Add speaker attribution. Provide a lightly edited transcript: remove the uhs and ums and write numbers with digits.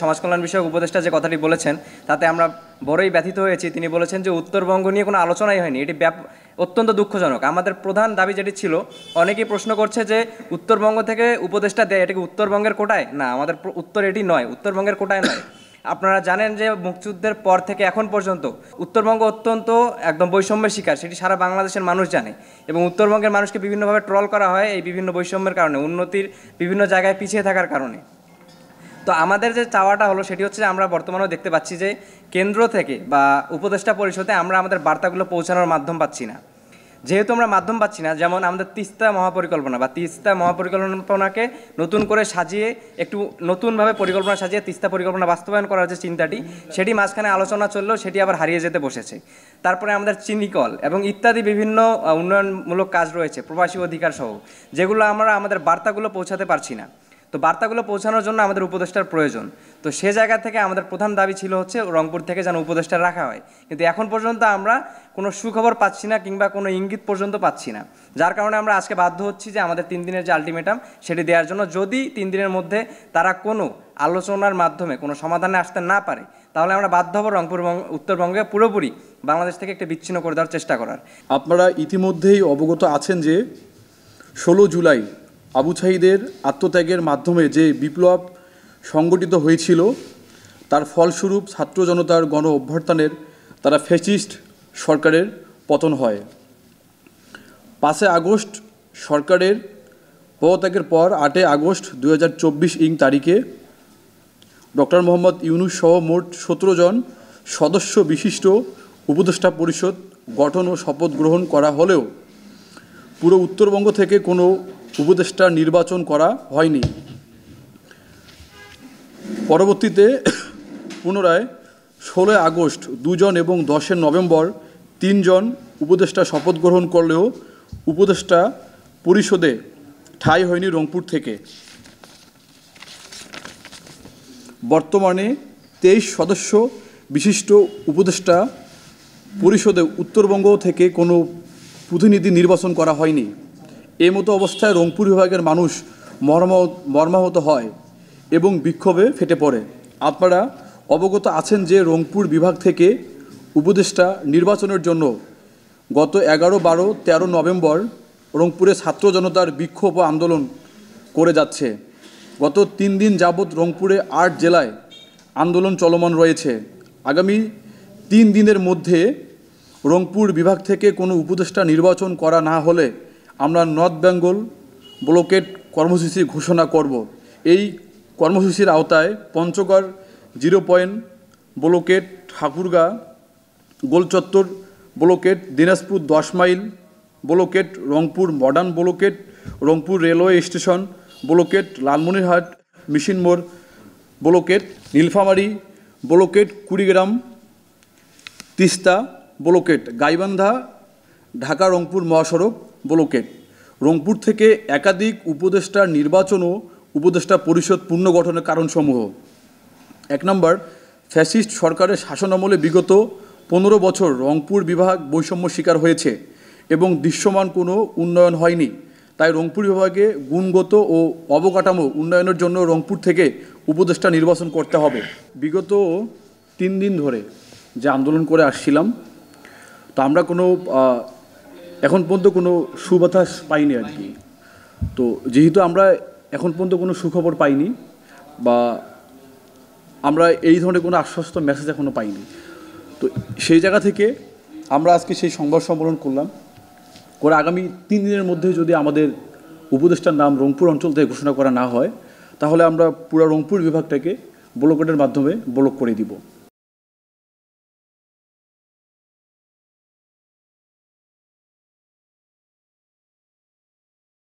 Speaker 1: সমাজ কল্যাণ বিষয়ক উপদেষ্টা যে কথাটি বলেছেন তাতে আমরা বড়ই ব্যথিত হয়েছি। তিনি বলেছেন যে উত্তরবঙ্গ নিয়ে কোনো আলোচনাই হয়নি, এটি অত্যন্ত দুঃখজনক। আমাদের প্রধান দাবি যেটি ছিল, অনেকেই প্রশ্ন করছে যে উত্তরবঙ্গ থেকে উপদেষ্টা দেয়, এটাকে উত্তরবঙ্গের কোটায়? না, আমাদের উত্তর এটি নয়, উত্তরবঙ্গের কোটায় নয়। আপনারা জানেন যে মুক্তিযুদ্ধের পর থেকে এখন পর্যন্ত উত্তরবঙ্গ অত্যন্ত একদম বৈষম্যের শিকার, সেটি সারা বাংলাদেশের মানুষ জানে। এবং উত্তরবঙ্গের মানুষকে বিভিন্নভাবে ট্রল করা হয় এই বিভিন্ন বৈষম্যের কারণে, উন্নতির বিভিন্ন জায়গায় পিছিয়ে থাকার কারণে। তো আমাদের যে চাওয়াটা হলো সেটি হচ্ছে যে আমরা বর্তমানেও দেখতে পাচ্ছি যে কেন্দ্র থেকে বা উপদেষ্টা পরিষদে আমরা আমাদের বার্তাগুলো পৌঁছানোর মাধ্যম পাচ্ছি না। যেহেতু আমরা মাধ্যম পাচ্ছি না, যেমন আমাদের তিস্তা মহাপরিকল্পনাকে নতুন করে সাজিয়ে একটু নতুনভাবে পরিকল্পনা সাজিয়ে তিস্তা পরিকল্পনা বাস্তবায়ন করার যে চিন্তাটি, সেটি মাঝখানে আলোচনা চললেও সেটি আবার হারিয়ে যেতে বসেছে। তারপরে আমাদের চিনিকল এবং ইত্যাদি বিভিন্ন উন্নয়নমূলক কাজ রয়েছে, প্রবাসী অধিকার সহ, যেগুলো আমরা আমাদের বার্তাগুলো পৌঁছাতে পারছি না। তো বার্তাগুলো পৌঁছানোর জন্য আমাদের উপদেষ্টার প্রয়োজন। তো সে জায়গা থেকে আমাদের প্রধান দাবি ছিল হচ্ছে রংপুর থেকে যেন উপদেষ্টা রাখা হয়, কিন্তু এখন পর্যন্ত আমরা কোনো সুখবর পাচ্ছি না কিংবা কোনো ইঙ্গিত পর্যন্ত পাচ্ছি না। যার কারণে আমরা আজকে বাধ্য হচ্ছি যে আমাদের 3 দিনের যে আলটিমেটাম সেটি দেওয়ার জন্য। যদি 3 দিনের মধ্যে তারা কোনো আলোচনার মাধ্যমে কোনো সমাধানে আসতে না পারে, তাহলে আমরা বাধ্য হব উত্তরবঙ্গে পুরোপুরি বাংলাদেশ থেকে একটা বিচ্ছিন্ন করে দেওয়ার চেষ্টা করার।
Speaker 2: আপনারা ইতিমধ্যেই অবগত আছেন যে 16 জুলাই আবু সাঈদের আত্মত্যাগের মাধ্যমে যে বিপ্লব সংগঠিত হয়েছিল, তার ফলস্বরূপ ছাত্র জনতার গণ অভ্যুত্থানের তারা ফ্যাসিস্ট সরকারের পতন হয়। 5 আগস্ট সরকারের পদত্যাগের পর 8 আগস্ট 2024 তারিখে ডক্টর মোহাম্মদ ইউনূস সহ মোট 17 জন সদস্য বিশিষ্ট উপদেষ্টা পরিষদ গঠন ও শপথ গ্রহণ করা হলেও পুরো উত্তরবঙ্গ থেকে কোনো উপদেষ্টা নির্বাচন করা হয়নি। পরবর্তীতে পুনরায় 16 আগস্ট 2 জন এবং 10 নভেম্বর 3 জন উপদেষ্টা শপথ গ্রহণ করলেও উপদেষ্টা পরিষদে ঠাঁই হয়নি রংপুর থেকে। বর্তমানে 23 সদস্য বিশিষ্ট উপদেষ্টা পরিষদে উত্তরবঙ্গ থেকে কোনো প্রতিনিধি নির্বাচন করা হয়নি। এই মতো অবস্থায় রংপুর বিভাগের মানুষ মর্মাহত হয় এবং বিক্ষোভে ফেটে পড়ে। আপনারা অবগত আছেন যে রংপুর বিভাগ থেকে উপদেষ্টা নির্বাচনের জন্য গত 11, 12, 13 নভেম্বর রংপুরে ছাত্র জনতার বিক্ষোভ ও আন্দোলন করে যাচ্ছে। গত 3 দিন যাবৎ রংপুরে 8 জেলায় আন্দোলন চলমান রয়েছে। আগামী 3 দিনের মধ্যে রংপুর বিভাগ থেকে কোনো উপদেষ্টা নির্বাচন করা না হলে আমরা নর্থ বেঙ্গল ব্লকেট কর্মসূচি ঘোষণা করব। এই কর্মসূচির আওতায় পঞ্চগড় 0 পয়েন্ট ব্লকেট, ঠাকুরগাঁ গোলচত্বর blockade, Dinajpur 10 mile blockade, Rangpur modern blockade, Rangpur railway station blockade, Lalmonirhat mission মোড় blockade, Nilphamari blockade, Kurigram Teesta blockade, Gaibandha Dhaka Rangpur মহাসড়ক ব্লকেট। রংপুর থেকে একাধিক উপদেষ্টা নির্বাচন ও উপদেষ্টা পরিষদ পুনর্গঠনের কারণসমূহ: 1 নম্বর, ফ্যাসিস্ট সরকারের শাসনামলে বিগত 15 বছর রংপুর বিভাগ বৈষম্য শিকার হয়েছে এবং দৃশ্যমান কোনো উন্নয়ন হয়নি। তাই রংপুর বিভাগে গুণগত ও অবকাঠামো উন্নয়নের জন্য রংপুর থেকে উপদেষ্টা নির্বাচন করতে হবে। বিগত 3 দিন ধরে যে আন্দোলন করে আসছিলাম, তো আমরা কোনো এখন পর্যন্ত কোনো সুবাতাস পাইনি আর কি। তো যেহেতু আমরা এখন পর্যন্ত কোনো সুখবর পাইনি বা আমরা এই ধরনের কোনো আশ্বস্ত মেসেজ এখনও পাইনি, তো সেই জায়গা থেকে আমরা আজকে সেই সংবাদ সম্মেলন করলাম। করে আগামী 3 দিনের মধ্যে যদি আমাদের উপদেষ্টার নাম রংপুর অঞ্চল থেকে ঘোষণা করা না হয়, তাহলে আমরা পুরো রংপুর বিভাগটাকে ব্লকেটের মাধ্যমে ব্লক করে দিব।